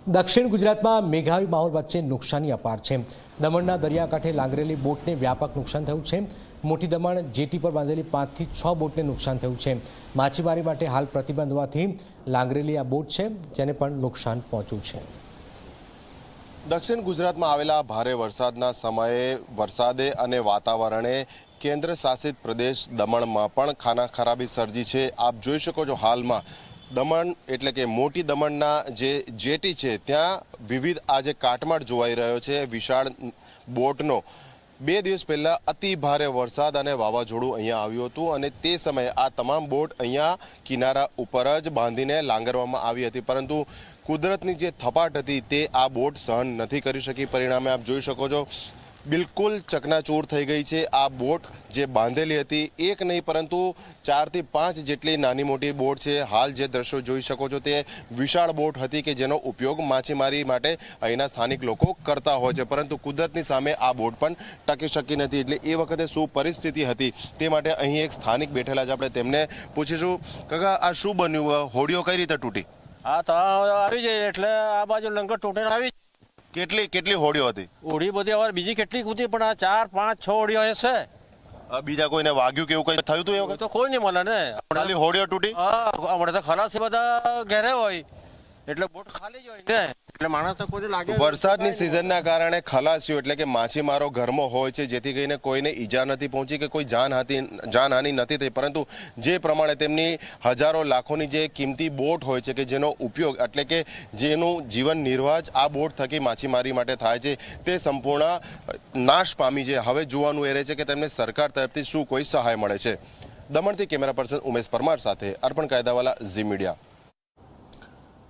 દક્ષિણ ગુજરાતમાં મેઘાવી માહોલ વચ્ચે નુકસાની અપાર છે। દમણના દરિયાકાંઠે લાંગરેલી બોટને વ્યાપક નુકસાન થયું છે। મોટી દમણ જેટી પર બાંધેલી 5 થી 6 બોટને નુકસાન થયું છે। માછીમારી માટે હાલ પ્રતિબંધ હોવાથી લાંગરેલી આ બોટ છે જેને પણ નુકસાન પહોંચ્યું છે। દક્ષિણ ગુજરાતમાં આવેલા ભારે વરસાદના સમયે વરસાદે અને વાતાવરણે કેન્દ્ર શાસિત પ્રદેશ દમણમાં પણ ખાનાખરાબી સર્જી છે। આપ જોઈ શકો છો હાલમાં દમણ એટલે કે મોટી દમણના જે જેટી છે ત્યાં વિવિધ આજે કાટમાળ જોવાઈ રહ્યો છે વિશાળ બોટનો। 2 દિવસ પહેલા અતિ ભારે વરસાદ અને વાવાઝોડું અહીંયા આવ્યું હતું અને તે સમયે આ તમામ બોટ અહીંયા કિનારા ઉપર જ બાંધીને લાંગરવામાં આવી હતી, પરંતુ કુદરતની જે થપાટ હતી તે આ બોટ સહન નથી કરી શકી। પરિણામે આપ જોઈ શકો છો બિલકુલ ચકનાચૂર થઈ ગઈ છે આ બોટ જે બાંધેલી હતી। એક નહીં પરંતુ 4 થી 5 જેટલી નાની મોટી બોટ છે। હાલ જે દ્રશ્યો જોઈ શકો છો તે વિશાળ બોટ હતી કે જેનો ઉપયોગ માછીમારી માટે અહીંના સ્થાનિક લોકો કરતા હોય છે, પરંતુ કુદરતની સામે આ બોટ પણ ટકી શકી નથી। એટલે એ વખતે શું પરિસ્થિતિ હતી તે માટે અહીં એક સ્થાનિક બેઠેલા છે, આપણે તેમને પૂછીશું। કાકા, આ શું બન્યું? હોડીઓ કઈ રીતે તૂટી? આ તળાવ આવી જાય એટલે આ બાજુ લંગર તૂટીને આવી। કેટલી હોડીઓ હતી? હોડી બધી હવે બીજી કેટલી હતી પણ આ 4, 5, 6 હોડીઓ છે। બીજા કોઈને વાગ્યું કે એવું કઈ થયું હતું? એવું તો કોઈ નહીં મળે ને, ખાલી હોડીઓ તૂટી। હા, હમણાં તો ખલાસી બધા ઘેરે હોય એટલે બોટ ખાલી જ હોય ને, એટલે માણસ તો કોઈ લાગે। વરસાદની સિઝનના કારણે ખલાસીઓ એટલે કે માછીમારો ઘરમાં હોય છે, જેથી કરીને કોઈને ઈજા નથી પહોંચી કે કોઈ જાનહાનિ નથી થઈ, પરંતુ જે પ્રમાણે તેમની હજારો લાખોની જે કિંમતી બોટ હોય છે કે જેનો ઉપયોગ એટલે કે જેનું જીવન નિર્વાહ આ બોટ થકી માછીમારી માટે થાય છે તે સંપૂર્ણ નાશ પામી છે। હવે જોવાનું એ રહે છે કે તેમને સરકાર તરફથી શું કોઈ સહાય મળે છે। દમણથી કેમેરા પર્સન ઉમેશ પરમાર સાથે અર્પણ કાયદાવાલા, ઝી મીડિયા।